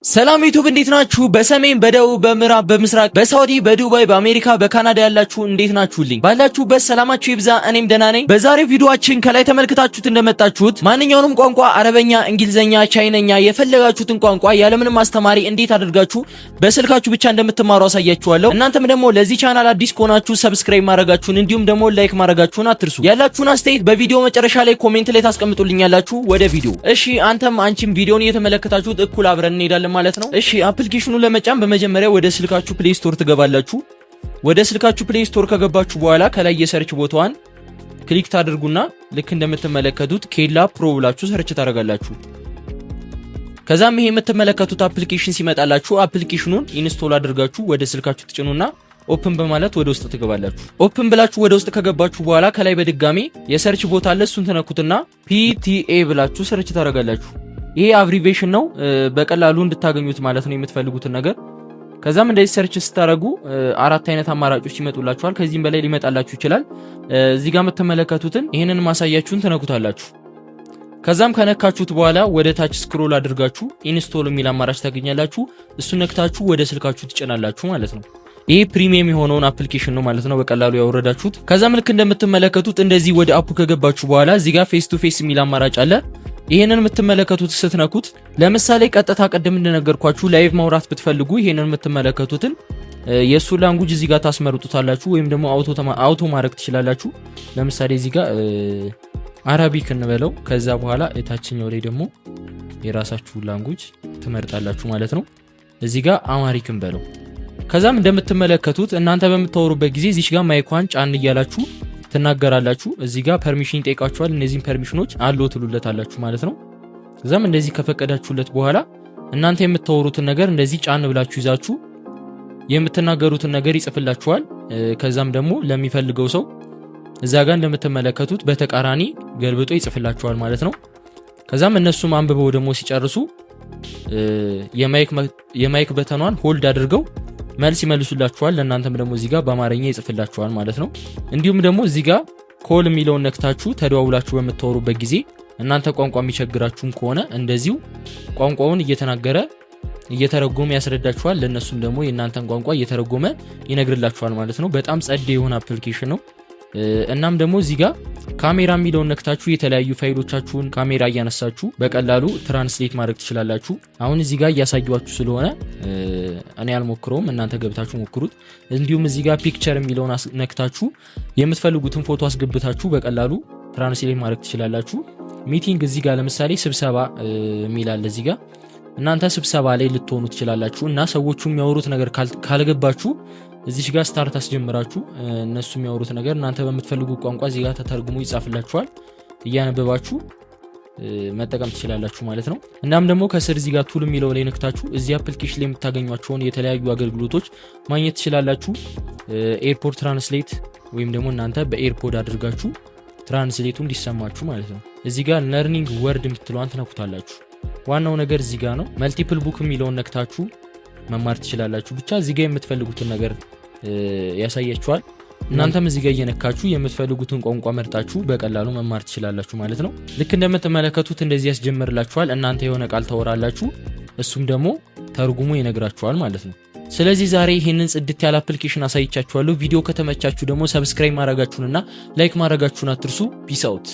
ሰላም ዩቲዩብ እንዴት ናችሁ? በሰሜን በደቡብ በምዕራብ በምስራቅ በሳውዲ በዱባይ በአሜሪካ በካናዳ ያላችሁ እንዴት ናችሁልኝ? ባላችሁበት ሰላማችሁ ይብዛ። እኔም ደህና ነኝ። በዛሬው ቪዲዮአችን ከላይ ተመልክታችሁት እንደመጣችሁት ማንኛውንም ቋንቋ አረበኛ፣ እንግሊዘኛ፣ ቻይነኛ የፈለጋችሁትን ቋንቋ ያለምንም አስተማሪ እንዴት አድርጋችሁ በስልካችሁ ብቻ እንደምትማሩ አሳያችኋለሁ። እናንተም ደግሞ ለዚህ ቻናል አዲስ ከሆናችሁ ሰብስክራይብ ማድረጋችሁን እንዲሁም ደግሞ ላይክ ማድረጋችሁን አትርሱ። ያላችሁን አስተያየት በቪዲዮ መጨረሻ ላይ ኮሜንት ላይ ታስቀምጡልኛላችሁ። ወደ ቪዲዮ። እሺ አንተም አንቺም ቪዲዮን እየተመለከታችሁት እኩል አብረን እንሄዳለን ማለት ነው። እሺ አፕሊኬሽኑን ለመጫን በመጀመሪያ ወደ ስልካችሁ ፕሌይ ስቶር ትገባላችሁ። ወደ ስልካችሁ ፕሌይ ስቶር ከገባችሁ በኋላ ከላይ የሰርች ቦታዋን ክሊክ ታደርጉና ልክ እንደምትመለከቱት ኬላ ፕሮ ብላችሁ ሰርች ታደርጋላችሁ። ከዛም ይሄ የምትመለከቱት አፕሊኬሽን ሲመጣላችሁ አፕሊኬሽኑን ኢንስቶል አድርጋችሁ ወደ ስልካችሁ ትጭኑና ኦፕን በማለት ወደ ውስጥ ትገባላችሁ። ኦፕን ብላችሁ ወደ ውስጥ ከገባችሁ በኋላ ከላይ በድጋሚ የሰርች ቦታ አለ። እሱን ትነኩትና PTA ብላችሁ ሰርች ታደርጋላችሁ። ይሄ አብሪቬሽን ነው በቀላሉ እንድታገኙት ማለት ነው የምትፈልጉትን ነገር። ከዛም እንደዚህ ሰርች ስታረጉ አራት አይነት አማራጮች ይመጡላችኋል። ከዚህም በላይ ሊመጣላችሁ ይችላል። እዚህ ጋር የምትመለከቱትን ይሄንን ማሳያችሁን ትነኩታላችሁ። ከዛም ከነካችሁት በኋላ ወደ ታች ስክሮል አድርጋችሁ ኢንስቶል የሚል አማራጭ ታገኛላችሁ። እሱን ነክታችሁ ወደ ስልካችሁ ትጭናላችሁ ማለት ነው። ይሄ ፕሪሚየም የሆነውን አፕሊኬሽን ነው ማለት ነው በቀላሉ ያወረዳችሁት። ከዛም ልክ እንደምትመለከቱት እንደዚህ ወደ አፑ ከገባችሁ በኋላ እዚህ ጋር ፌስ ቱ ፌስ የሚል አማራጭ አለ። ይሄንን የምትመለከቱት ስትነኩት ለምሳሌ ቀጥታ ቀደም እንደነገርኳችሁ ላይቭ ማውራት ብትፈልጉ ይሄንን የምትመለከቱትን የሱ ላንጉጅ እዚህ ጋር ታስመርጡታላችሁ ወይም ደግሞ አውቶ ማድረግ ትችላላችሁ። ለምሳሌ እዚህ ጋር አረቢክ እንበለው። ከዛ በኋላ እታችኛው ላይ ደግሞ የራሳችሁ ላንጉጅ ትመርጣላችሁ ማለት ነው። እዚህ ጋር አማሪክ እንበለው። ከዛም እንደምትመለከቱት እናንተ በምታወሩበት ጊዜ እዚህ ጋር ማይኳን ጫን እያላችሁ ትናገራላችሁ። እዚህ ጋር ፐርሚሽን ይጠይቃችኋል። እነዚህን ፐርሚሽኖች አለው ትሉለታላችሁ ማለት ነው። ከዛም እንደዚህ ከፈቀዳችሁለት በኋላ እናንተ የምታወሩትን ነገር እንደዚህ ጫን ብላችሁ ይዛችሁ የምትናገሩትን ነገር ይጽፍላችኋል። ከዛም ደግሞ ለሚፈልገው ሰው እዛ ጋር እንደምትመለከቱት በተቃራኒ ገልብጦ ይጽፍላችኋል ማለት ነው። ከዛም እነሱም አንብበው ደግሞ ሲጨርሱ የማይክ በተኗን ሆልድ አድርገው መልስ ይመልሱላችኋል። ለእናንተም ደግሞ እዚህ ጋር በአማርኛ ይጽፍላችኋል ማለት ነው። እንዲሁም ደግሞ እዚህ ጋር ኮል የሚለውን ነክታችሁ ተደዋውላችሁ በምታወሩበት ጊዜ እናንተ ቋንቋ የሚቸግራችሁም ከሆነ እንደዚሁ ቋንቋውን እየተናገረ እየተረጎመ ያስረዳችኋል። ለእነሱም ደግሞ የእናንተን ቋንቋ እየተረጎመ ይነግርላችኋል ማለት ነው። በጣም ጸዴ የሆነ አፕሊኬሽን ነው። እናም ደግሞ እዚህ ጋር ካሜራ የሚለውን ነክታችሁ የተለያዩ ፋይሎቻችሁን ካሜራ እያነሳችሁ በቀላሉ ትራንስሌት ማድረግ ትችላላችሁ። አሁን እዚህ ጋር እያሳያችሁ ስለሆነ እኔ አልሞክረውም፣ እናንተ ገብታችሁ ሞክሩት። እንዲሁም እዚህ ጋር ፒክቸር የሚለውን ነክታችሁ የምትፈልጉትን ፎቶ አስገብታችሁ በቀላሉ ትራንስሌት ማድረግ ትችላላችሁ። ሚቲንግ እዚህ ጋር ለምሳሌ ስብሰባ የሚል አለ። እዚህ ጋር እናንተ ስብሰባ ላይ ልትሆኑ ትችላላችሁ እና ሰዎቹ የሚያወሩት ነገር ካልገባችሁ እዚህ ጋር ስታርት አስጀምራችሁ እነሱ የሚያወሩት ነገር እናንተ በምትፈልጉ ቋንቋ እዚህ ጋር ተተርጉሞ ይጻፍላችኋል። እያነበባችሁ መጠቀም ትችላላችሁ ማለት ነው። እናም ደግሞ ከስር እዚህ ጋር ቱል የሚለው ላይ ነክታችሁ እዚህ አፕሊኬሽን ላይ የምታገኟቸውን የተለያዩ አገልግሎቶች ማግኘት ትችላላችሁ። ኤርፖርት ትራንስሌት ወይም ደግሞ እናንተ በኤርፖድ አድርጋችሁ ትራንስሌቱ እንዲሰማችሁ ማለት ነው። እዚህ ጋር ለርኒንግ ወርድ የምትለዋን ትነኩታላችሁ። ዋናው ነገር እዚህ ጋር ነው። መልቲፕል ቡክ የሚለውን ነክታችሁ መማር ትችላላችሁ። ብቻ እዚህ ጋር የምትፈልጉትን ነገር ያሳያችኋል። እናንተም እዚህ ጋር እየነካችሁ የምትፈልጉትን ቋንቋ መርጣችሁ በቀላሉ መማር ትችላላችሁ ማለት ነው። ልክ እንደምትመለከቱት እንደዚህ ያስጀምርላችኋል። እናንተ የሆነ ቃል ታወራላችሁ፣ እሱም ደግሞ ተርጉሞ ይነግራችኋል ማለት ነው። ስለዚህ ዛሬ ይሄንን ጽድት ያለ አፕሊኬሽን አሳይቻችኋለሁ። ቪዲዮ ከተመቻችሁ ደግሞ ሰብስክራይብ ማድረጋችሁንና ላይክ ማድረጋችሁን አትርሱ። ፒስ አውት።